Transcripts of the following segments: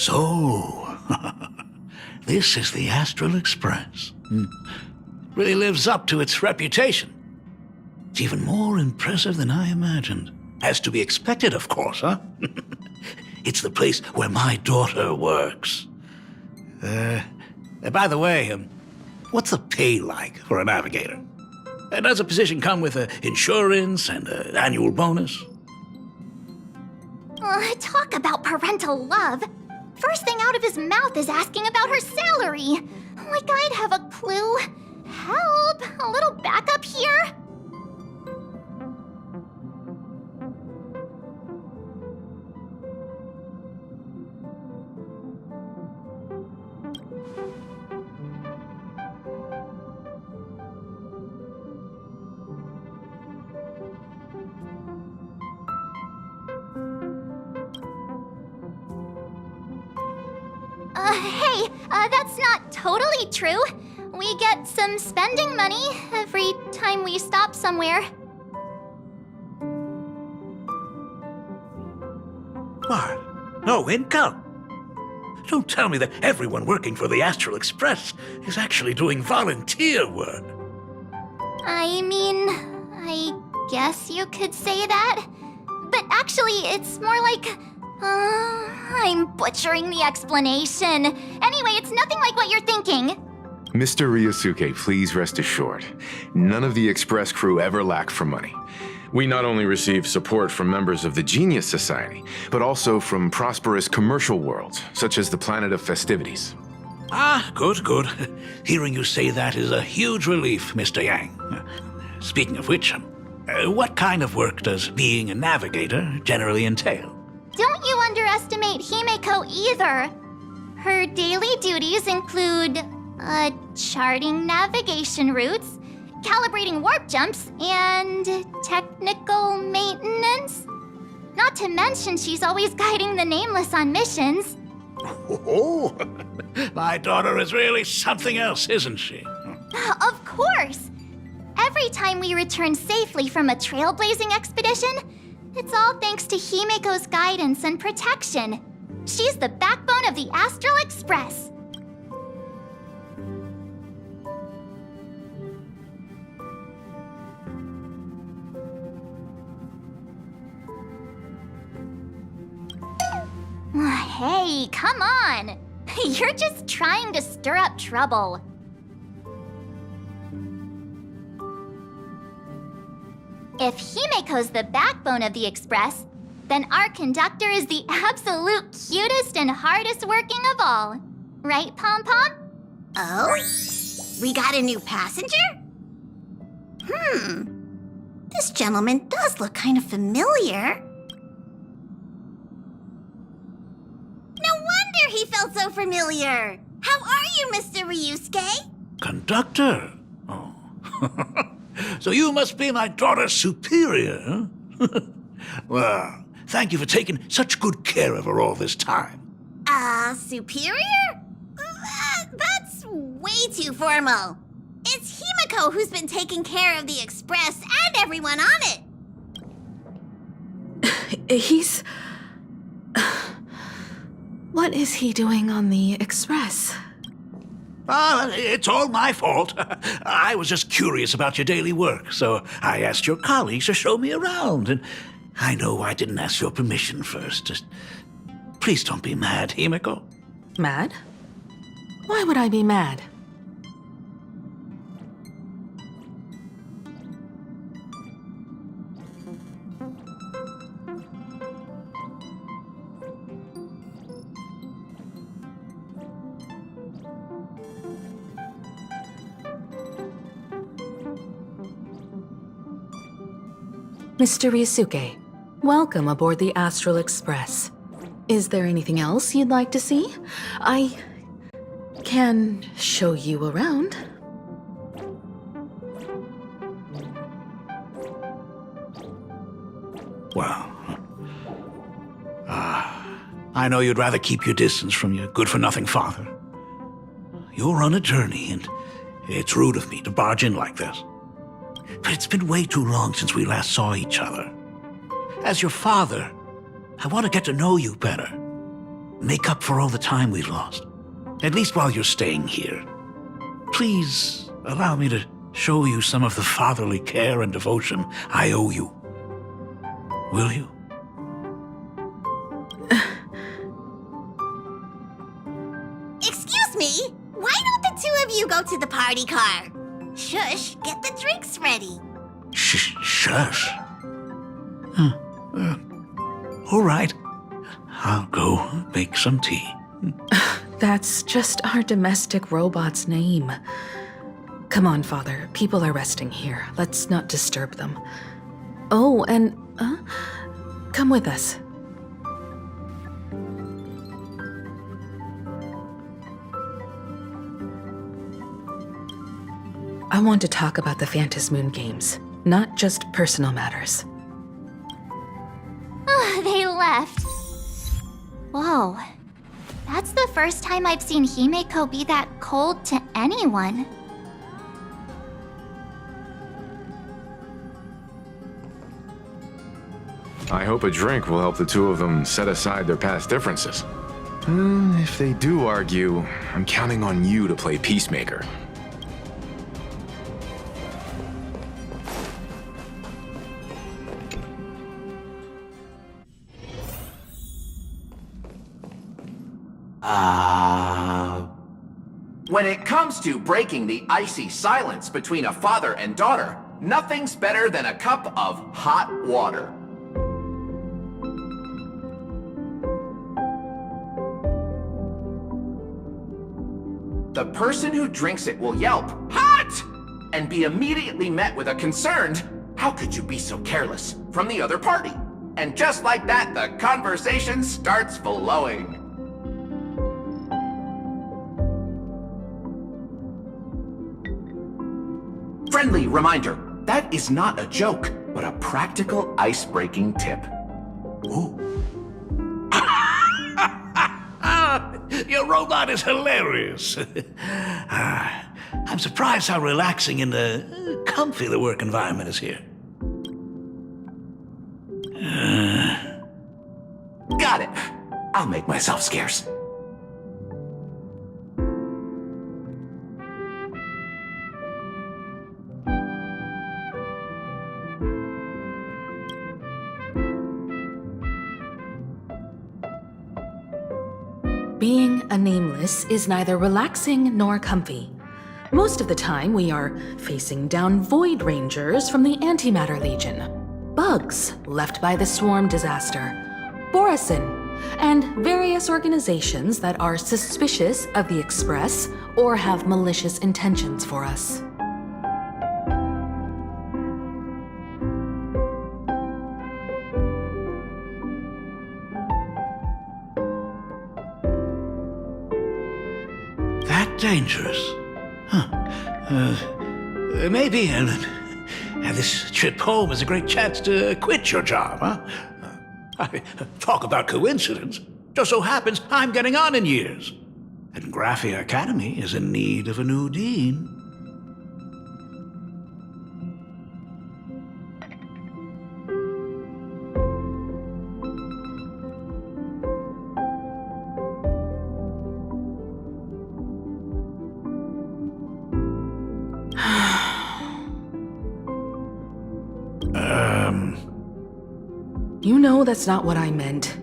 So, this is the Astral Express. Really lives up to its reputation. It's even more impressive than I imagined. As to be expected, of course, huh? It's the place where my daughter works. By the way, what's the pay like for a navigator? Does a position come with insurance and an annual bonus? Talk about parental love. First thing out of his mouth is asking about her salary. Like I'd have a clue. Help! A little backup here? Hey, that's not totally true. We get some spending money every time we stop somewhere. What? No income? Don't tell me that everyone working for the Astral Express is actually doing volunteer work. I mean, I guess you could say that. But actually, it's more like... I'm butchering the explanation. Anyway, it's nothing like what you're thinking. Mr. Ryosuke, please rest assured. None of the Express crew ever lack for money. We not only receive support from members of the Genius Society, but also from prosperous commercial worlds, such as the Planet of Festivities. Ah, good, good. Hearing you say that is a huge relief, Mr. Yang. Speaking of which, what kind of work does being a navigator generally entail? Don't you underestimate Himeko either. Her daily duties include, charting navigation routes, calibrating warp jumps, and technical maintenance. Not to mention she's always guiding the Nameless on missions. Oh, my daughter is really something else, isn't she? Of course! Every time we return safely from a trailblazing expedition, it's all thanks to Himeko's guidance and protection. She's the backbone of the Astral Express. Hey, come on! You're just trying to stir up trouble. If Himeko's the backbone of the Express, then our conductor is the absolute cutest and hardest working of all. Right, Pom Pom? Oh? We got a new passenger? This gentleman does look kind of familiar. No wonder he felt so familiar. How are you, Mr. Ryusuke? Conductor? Oh. So you must be my daughter's superior, huh? Well, thank you for taking such good care of her all this time. Superior? That's way too formal. It's Himeko who's been taking care of the Express and everyone on it. He's... What is he doing on the Express? It's all my fault. I was just curious about your daily work, so I asked your colleagues to show me around. And I know I didn't ask your permission first. Just please don't be mad, Himeko. Mad? Why would I be mad? Mr. Ryusuke, welcome aboard the Astral Express. Is there anything else you'd like to see? I can show you around. Well, I know you'd rather keep your distance from your good-for-nothing father. You're on a journey, and it's rude of me to barge in like this. But it's been way too long since we last saw each other. As your father, I want to get to know you better. make up for all the time we've lost. At least while you're staying here. Please allow me to show you some of the fatherly care and devotion I owe you. Will you? Excuse me? Why don't the two of you go to the party car? Shush, get the drinks ready. Shush. All right. I'll go make some tea. That's just our domestic robot's name. Come on, Father. People are resting here. Let's not disturb them. Oh, and, come with us. I want to talk about the Phantasmoon games, not just personal matters. They left. Whoa. That's the first time I've seen Himeko be that cold to anyone. I hope a drink will help the two of them set aside their past differences. If they do argue, I'm counting on you to play peacemaker. When it comes to breaking the icy silence between a father and daughter, nothing's better than a cup of hot water. The person who drinks it will yelp, "Hot!" and be immediately met with a concerned, "How could you be so careless?" from the other party. And just like that, the conversation starts flowing. Friendly reminder, that is not a joke, but a practical ice-breaking tip. Ooh. Your robot is hilarious. I'm surprised how relaxing and comfy the work environment is here. Got it. I'll make myself scarce. Being a nameless is neither relaxing nor comfy. Most of the time, we are facing down Void Rangers from the Antimatter Legion, bugs left by the Swarm disaster, Borisin, and various organizations that are suspicious of the Express or have malicious intentions for us. Dangerous. Huh. Maybe this trip home is a great chance to quit your job, huh? Talk about coincidence. Just so happens I'm getting on in years. And Graphia Academy is in need of a new dean. You know that's not what I meant.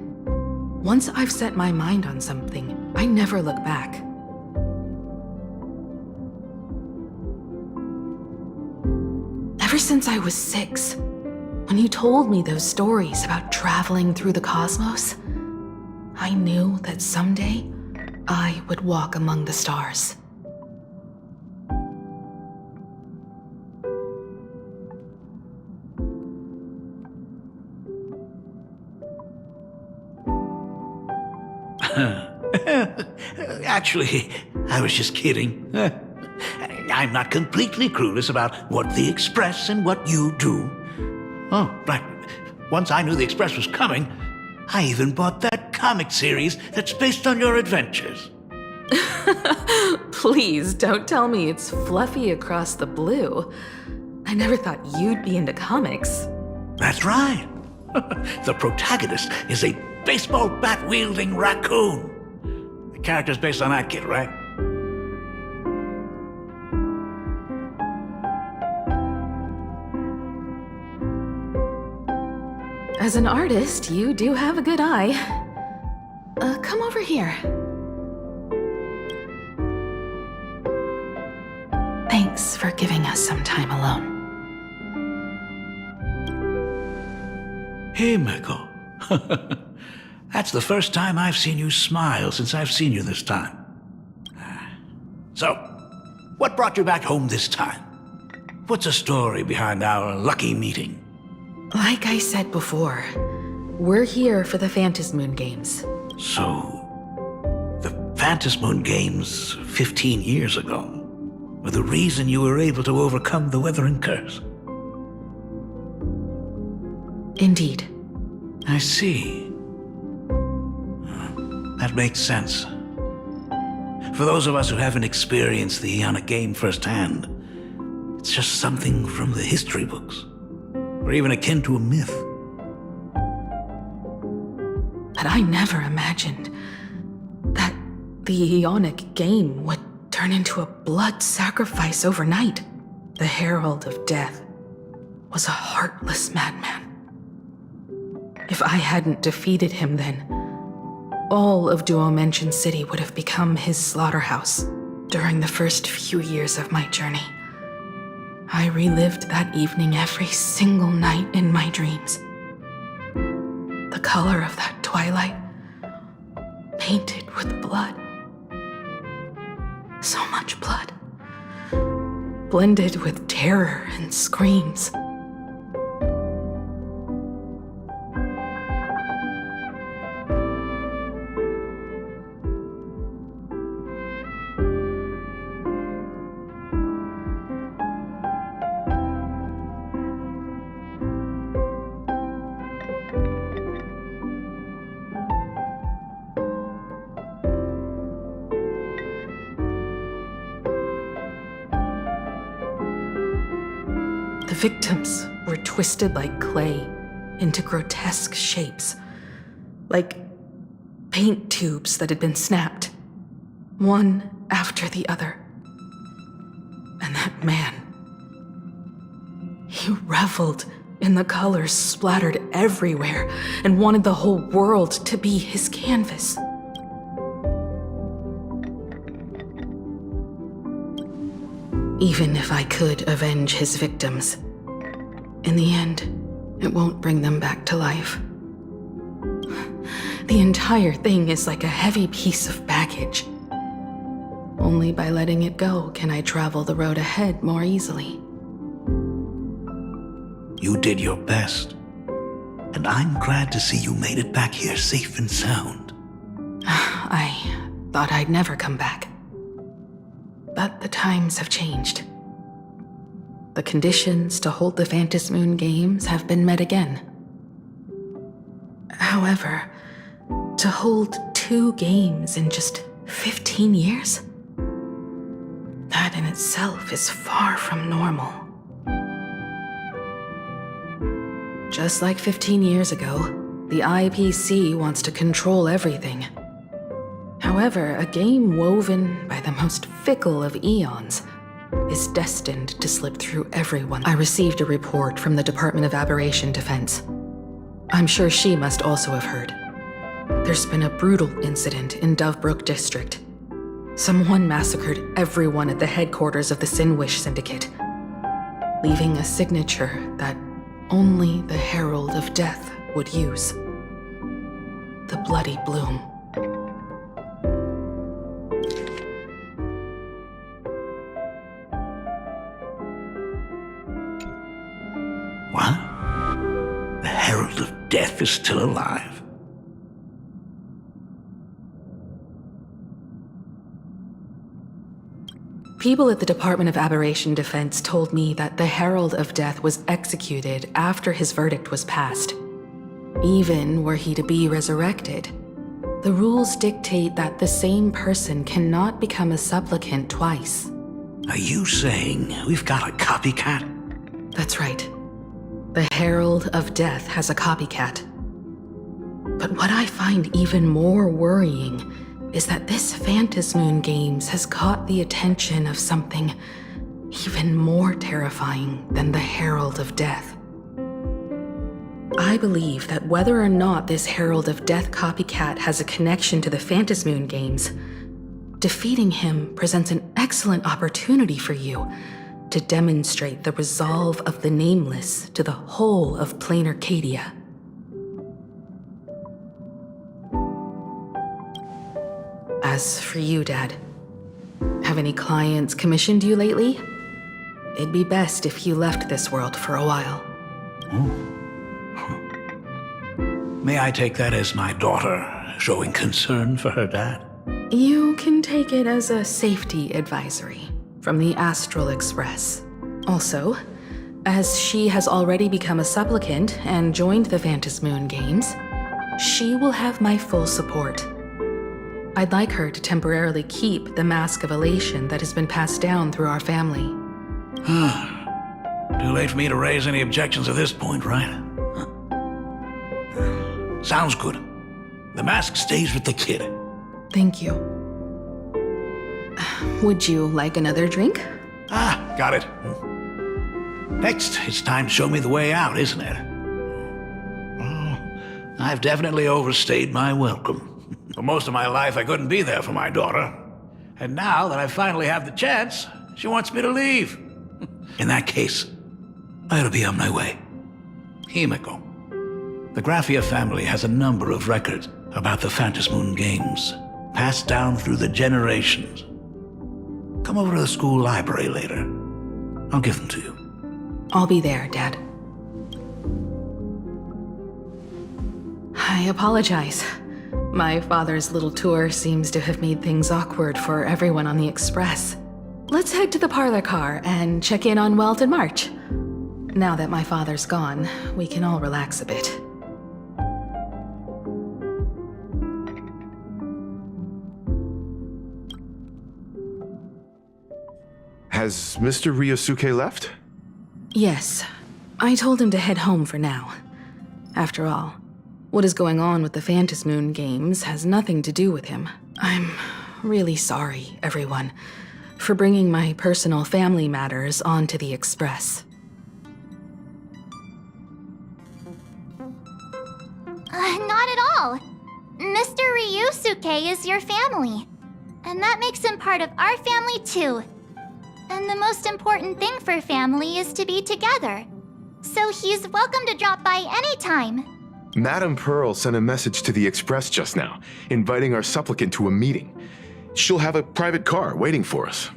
Once I've set my mind on something, I never look back. Ever since I was 6, when you told me those stories about traveling through the cosmos, I knew that someday I would walk among the stars. Actually, I was just kidding. I'm not completely clueless about what the Express and what you do. Oh, right. Once I knew the Express was coming, I even bought that comic series that's based on your adventures. Please don't tell me it's fluffy across the blue. I never thought you'd be into comics. That's right. The protagonist is a baseball bat-wielding raccoon. The character's based on that kid, right? As an artist, you do have a good eye. Come over here. Thanks for giving us some time alone. Hey, Miko. That's the first time I've seen you smile since I've seen you this time. So, what brought you back home this time? What's the story behind our lucky meeting? Like I said before, we're here for the Phantasmoon Games. So, the Phantasmoon Games 15 years ago were the reason you were able to overcome the Weathering Curse? Indeed. I see. That makes sense. For those of us who haven't experienced the Aeonic game firsthand, it's just something from the history books, or even akin to a myth. But I never imagined that the Aeonic game would turn into a blood sacrifice overnight. The Herald of Death was a heartless madman. If I hadn't defeated him then, all of Duomension City would have become his slaughterhouse. During the first few years of my journey, I relived that evening every single night in my dreams. The color of that twilight, painted with blood. So much blood, blended with terror and screams. The victims were twisted like clay into grotesque shapes, like paint tubes that had been snapped, one after the other. And that man, he reveled in the colors splattered everywhere and wanted the whole world to be his canvas. Even if I could avenge his victims, in the end, it won't bring them back to life. The entire thing is like a heavy piece of baggage. Only by letting it go can I travel the road ahead more easily. You did your best, and I'm glad to see you made it back here safe and sound. I thought I'd never come back. But the times have changed. The conditions to hold the Phantasmoon Games have been met again. However, to hold 2 games in just 15 years? That in itself is far from normal. Just like 15 years ago, the IPC wants to control everything. However, a game woven by the most fickle of eons is destined to slip through everyone. I received a report from the Department of Aberration Defense. I'm sure she must also have heard. There's been a brutal incident in Dovebrook District. Someone massacred everyone at the headquarters of the Sinwish Syndicate, leaving a signature that only the Herald of Death would use. The Bloody Bloom. What? The Herald of Death is still alive? People at the Department of Aberration Defense told me that the Herald of Death was executed after his verdict was passed. Even were he to be resurrected, the rules dictate that the same person cannot become a supplicant twice. Are you saying we've got a copycat? That's right. The Herald of Death has a copycat. But what I find even more worrying is that this Phantasmoon Games has caught the attention of something even more terrifying than the Herald of Death. I believe that whether or not this Herald of Death copycat has a connection to the Phantasmoon Games, defeating him presents an excellent opportunity for you to demonstrate the resolve of the Nameless to the whole of plain Arcadia. As for you, Dad, have any clients commissioned you lately? It'd be best if you left this world for a while. May I take that as my daughter showing concern for her dad? You can take it as a safety advisory from the Astral Express. Also, as she has already become a supplicant and joined the Phantasmoon Games, she will have my full support. I'd like her to temporarily keep the mask of elation that has been passed down through our family. Too late for me to raise any objections at this point, right? Sounds good. The mask stays with the kid. Thank you. Would you like another drink? Got it. Next, it's time to show me the way out, isn't it? I've definitely overstayed my welcome. For most of my life, I couldn't be there for my daughter. And now that I finally have the chance, she wants me to leave. In that case, I ought to be on my way. Himeko. The Graphia family has a number of records about the Phantasmoon Games, passed down through the generations. Come over to the school library later. I'll give them to you. I'll be there, Dad. I apologize. My father's little tour seems to have made things awkward for everyone on the Express. Let's head to the parlor car and check in on Welt and March. Now that my father's gone, we can all relax a bit. Has Mr. Ryosuke left? Yes, I told him to head home for now. After all, what is going on with the Phantasmoon Games has nothing to do with him. I'm really sorry, everyone, for bringing my personal family matters onto the Express. Not at all. Mr. Ryosuke is your family. And that makes him part of our family too. And the most important thing for family is to be together. So he's welcome to drop by anytime. Madame Pearl sent a message to the Express just now, inviting our supplicant to a meeting. She'll have a private car waiting for us.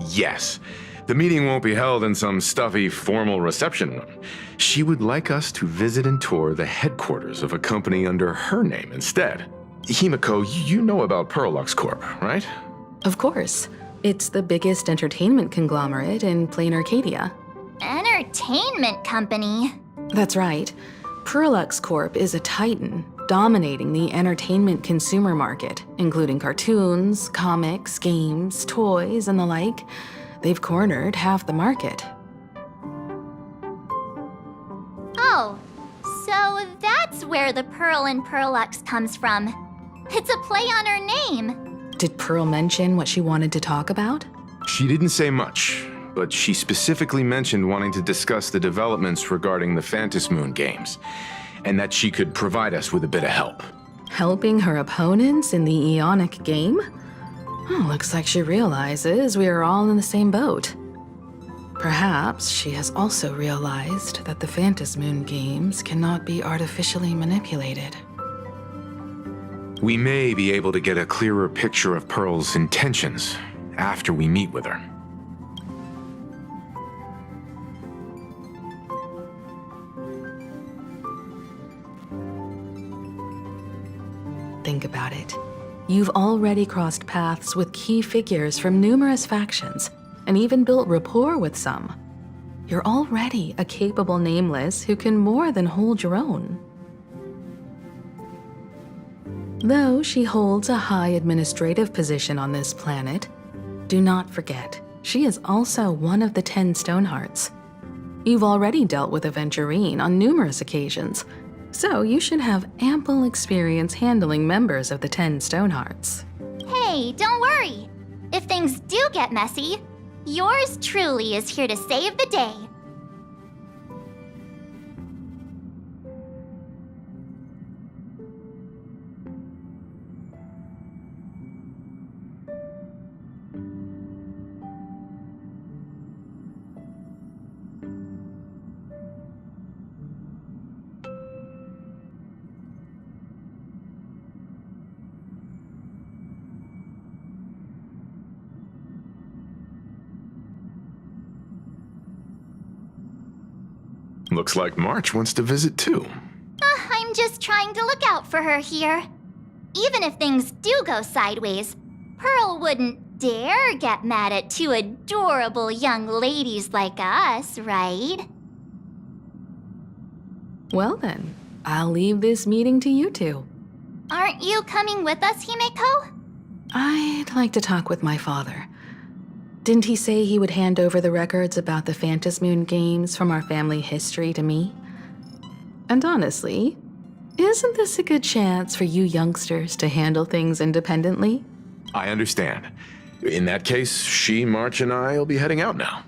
Yes. The meeting won't be held in some stuffy, formal reception room. She would like us to visit and tour the headquarters of a company under her name instead. Himeko, you know about Pearlux Corp, right? Of course. It's the biggest entertainment conglomerate in plain Arcadia. Entertainment company? That's right. Pearlux Corp is a titan, dominating the entertainment consumer market, including cartoons, comics, games, toys, and the like. They've cornered half the market. Oh, so that's where the Pearl in Pearlux comes from. It's a play on her name. Did Pearl mention what she wanted to talk about? She didn't say much, but she specifically mentioned wanting to discuss the developments regarding the Phantasmoon Games, and that she could provide us with a bit of help. Helping her opponents in the Eonic game? Oh, looks like she realizes we are all in the same boat. Perhaps she has also realized that the Phantasmoon Games cannot be artificially manipulated. We may be able to get a clearer picture of Pearl's intentions after we meet with her. Think about it. You've already crossed paths with key figures from numerous factions, and even built rapport with some. You're already a capable Nameless who can more than hold your own. Though she holds a high administrative position on this planet, do not forget, she is also one of the 10 Stonehearts. You've already dealt with Aventurine on numerous occasions, so you should have ample experience handling members of the 10 Stonehearts. Hey, don't worry. If things do get messy, yours truly is here to save the day. Looks like March wants to visit too. I'm just trying to look out for her here. Even if things do go sideways, Pearl wouldn't dare get mad at two adorable young ladies like us, right? Well then, I'll leave this meeting to you two. Aren't you coming with us, Himeko? I'd like to talk with my father. Didn't he say he would hand over the records about the Phantasmoon games from our family history to me? And honestly, isn't this a good chance for you youngsters to handle things independently? I understand. In that case, she, March, and I will be heading out now.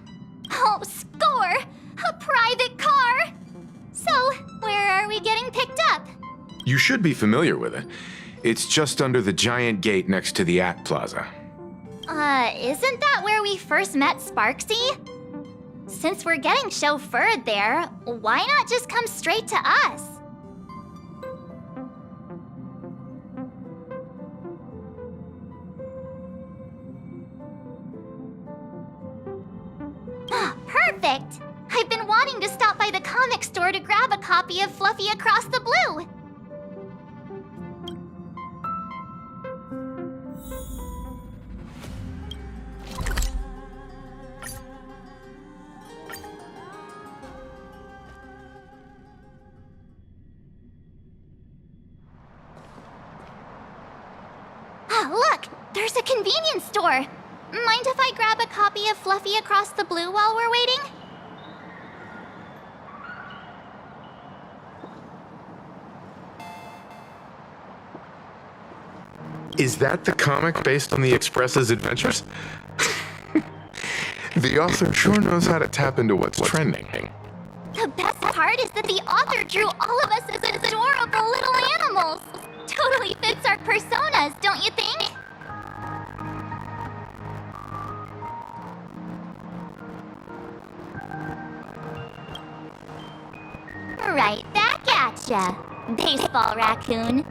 Oh, score! A private car! So, where are we getting picked up? You should be familiar with it. It's just under the giant gate next to the AT Plaza. Isn't that where we first met Sparksy? Since we're getting chauffeured there, why not just come straight to us? Perfect! I've been wanting to stop by the comic store to grab a copy of Fluffy Across the Blue. Look! There's a convenience store! Mind if I grab a copy of Fluffy Across the Blue while we're waiting? Is that the comic based on the Express's adventures? The author sure knows how to tap into what's trending. The best part is that the author drew all of us as adorable little animals! Totally fits our personas, don't you think? Right back at ya, baseball raccoon.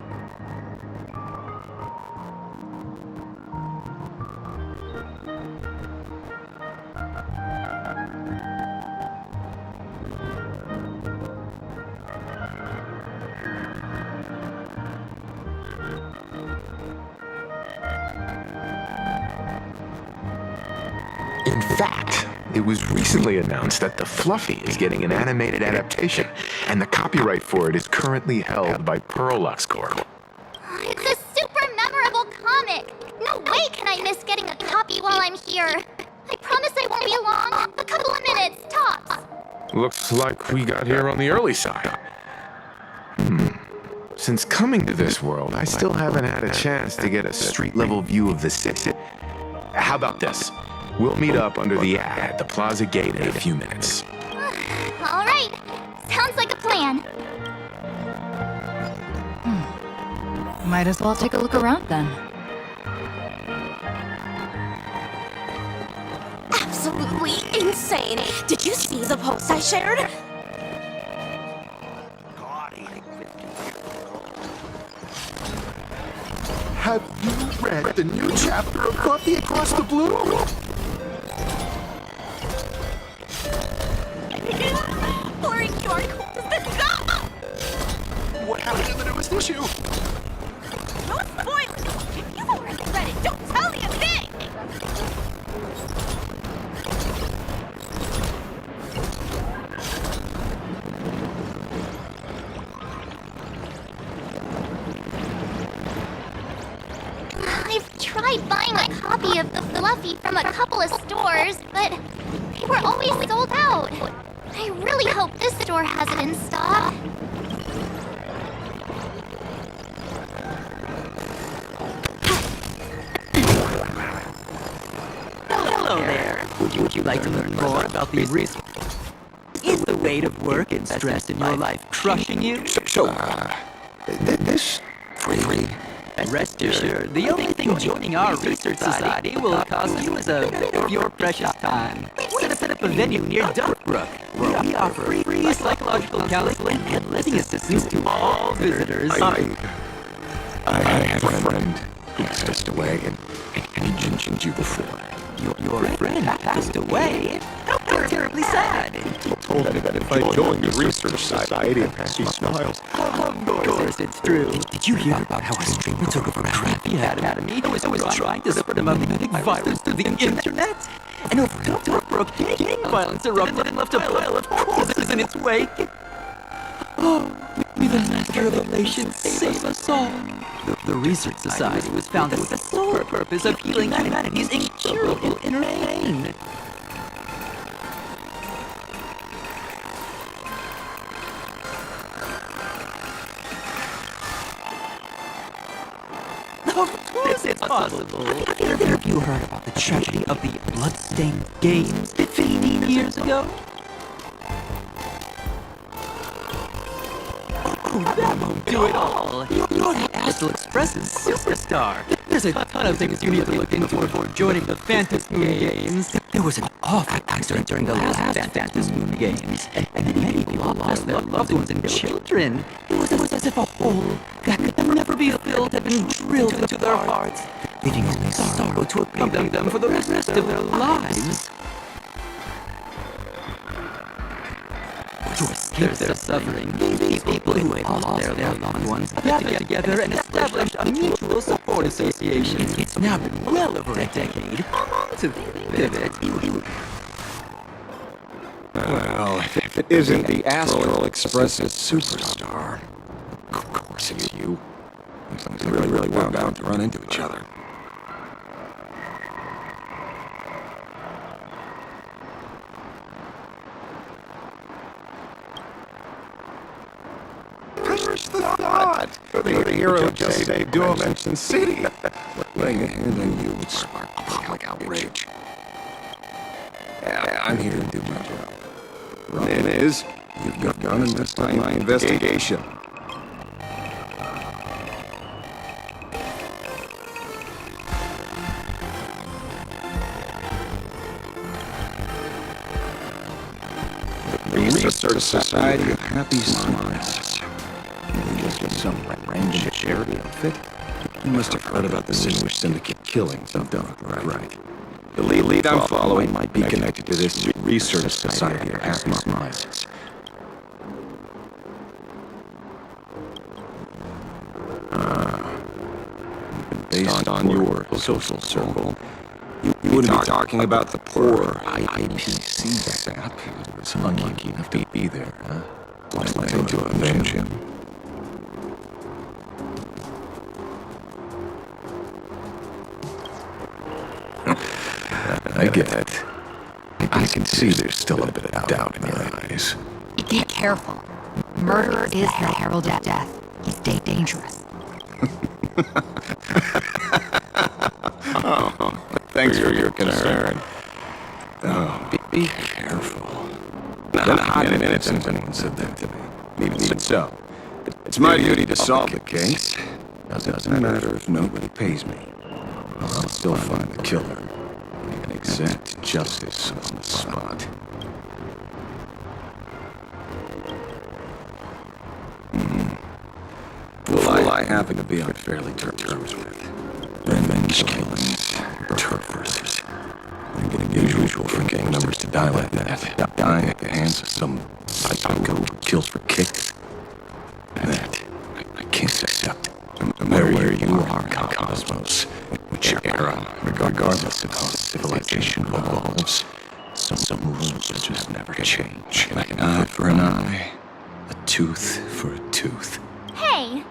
In fact, it was recently announced that the Fluffy is getting an animated adaptation, and the copyright for it is currently held by Pearlux Corp. It's a super memorable comic! No way can I miss getting a copy while I'm here. I promise I won't be long. A couple of minutes, tops. Looks like we got here on the early side. Since coming to this world, I still haven't had a chance to get a street-level view of the city. How about this? We'll meet up under the ad at the plaza gate in a few minutes. All right. Sounds like a plan. Might as well take a look around then. Absolutely insane. Did you see the post I shared? Have you read the new chapter of Fluffy Across the Blue? Boring dork, does this go? What happened to the newest issue? No spoilers! If you've already read it, don't tell me a thing! I've tried buying a copy of the Fluffy from a couple of stores, but they were always sold out. I really hope this store has it in stock. Hello there. Would you like to learn more about these resources? Is the weight of work and stress in your life crushing you? This free. And rest assured, the only thing joining our research society will cost you is a bit of your precious time. We've set up a venue near Duckbrook, where we offer free psychological counseling and living assistance to all visitors. I have a friend who passed away, and he mentioned you before. Your friend passed away? How terribly sad. He told me that if I joined the research society, she smiles. Of course, it's true. Did you hear about how a streamer took over a crappy academy and was trying to spread a magnetic virus through the internet? And over in Duckbrook, gang violence erupted and left a pile of corpses in its wake. Oh, may the Master of the Nation save us all. The Research Society was founded with the sole purpose of healing humanity's incurable inner pain. Of course it's possible. Have either of you heard about the tragedy of the Bloodstained Games 15 years ago? Oh, that won't do it all. You're the Astral Express's superstar. There's a ton of things you need to look into before joining the Phantom Moon Games. There was an awful accident during the last Phantom Moon Games, and many people lost their loved ones and children. It was as if a hole that could never be filled had been drilled into their hearts, leaving only sorrow to accompany them for the rest of their lives. To escape their suffering, these people who had lost their loved ones gathered together and established a mutual support association. It's now been well over a decade. To think of it. Well, if it isn't the Astral Express's superstar, of course it's you. We really wound out to run into each other. First the thought, the hero just saved Dimension City. And then you would spark public outrage. Yeah, I'm here to do my job. Problem is, you've gone and missed my investigation. The Research Society of Happy Smiles. Just some random charity outfit. You must have heard about the Distinguished Syndicate killings I've done, right? The lead I'm following might be connected to this Research Society of Happy Smiles. Based on your social circle, you wouldn't be talking about the poor IPC sap who was unlucky enough to be there, huh? Planning to avenge him. I get it. I can see there's still a bit of doubt in your eyes. Be careful. Murder is the herald of death. He's dangerous. Oh, thanks for your concern. Oh, be careful. Not a hot minute since anyone said that to me. Even so, it's my duty to solve the case. Doesn't matter if nobody pays me. I'll still find the killer and exact justice on the spot. Well, I happen to be on fairly terms with revenge killings, turfers. I'm getting the usual for gang members to die like that. Dying at the hands of some psycho who kills for kicks. That I can't accept. No matter where you are in the cosmos, which era, regardless of how civilization evolves, some rules just never change. Like an eye for an eye, a tooth for a tooth. Hey,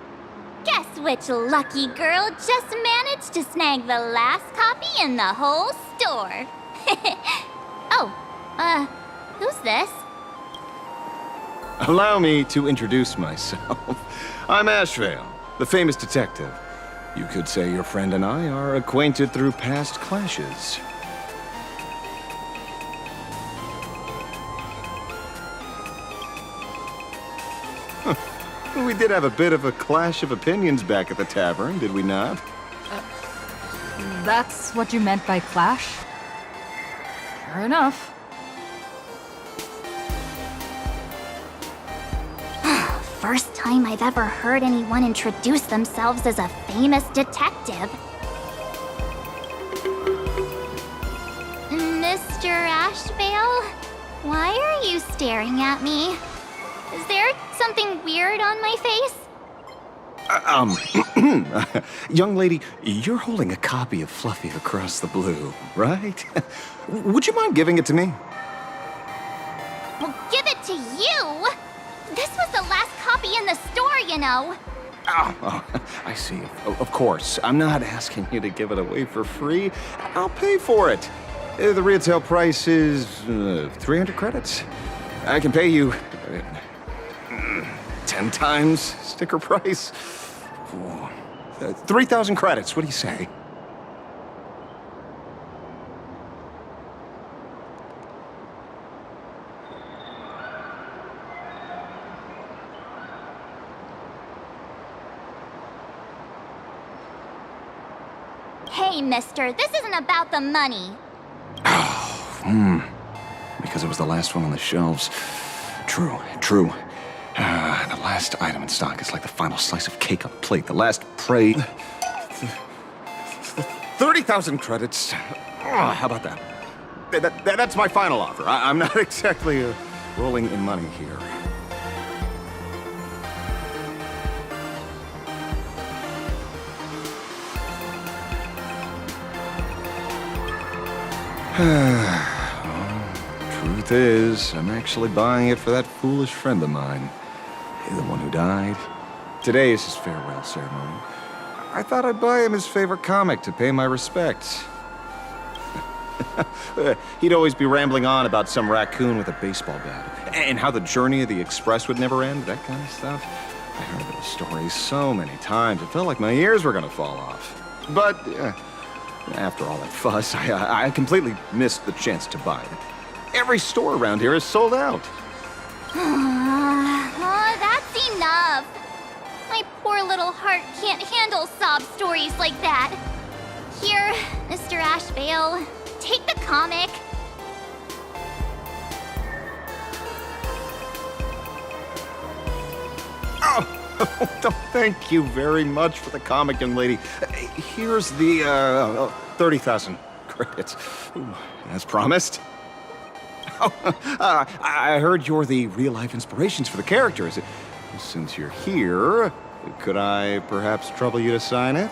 guess which lucky girl just managed to snag the last copy in the whole store? Oh, who's this? Allow me to introduce myself. I'm Ashvale, the famous detective. You could say your friend and I are acquainted through past clashes. We did have a bit of a clash of opinions back at the tavern, did we not? That's what you meant by clash? Fair enough. First time I've ever heard anyone introduce themselves as a famous detective. Mr. Ashvale, why are you staring at me? Is there something weird on my face? Young lady, you're holding a copy of Fluffy Across the Blue, right? Would you mind giving it to me? Well, give it to you! This was the last copy in the store, you know. Oh, I see. Of course. I'm not asking you to give it away for free. I'll pay for it. The retail price is 300 credits. I can pay you 10 times sticker price. 3,000 credits. What do you say? Hey, mister, this isn't about the money. Because it was the last one on the shelves. True. The last item in stock is like the final slice of cake on a plate. The last prey. 30,000 credits. How about that? That's my final offer. I'm not exactly rolling in money here. Truth is, I'm actually buying it for that foolish friend of mine. The one who died. Today is his farewell ceremony. I thought I'd buy him his favorite comic to pay my respects. He'd always be rambling on about some raccoon with a baseball bat, and how the journey of the Express would never end, that kind of stuff. I heard those stories so many times, it felt like my ears were gonna fall off. But, after all that fuss, I completely missed the chance to buy it. Every store around here is sold out. That's enough. My poor little heart can't handle sob stories like that. Here, Mr. Ashvale, take the comic. Oh, thank you very much for the comic, young lady. Here's the 30,000 credits. Ooh, as promised. Oh, I heard you're the real-life inspirations for the characters. Since you're here, could I perhaps trouble you to sign it?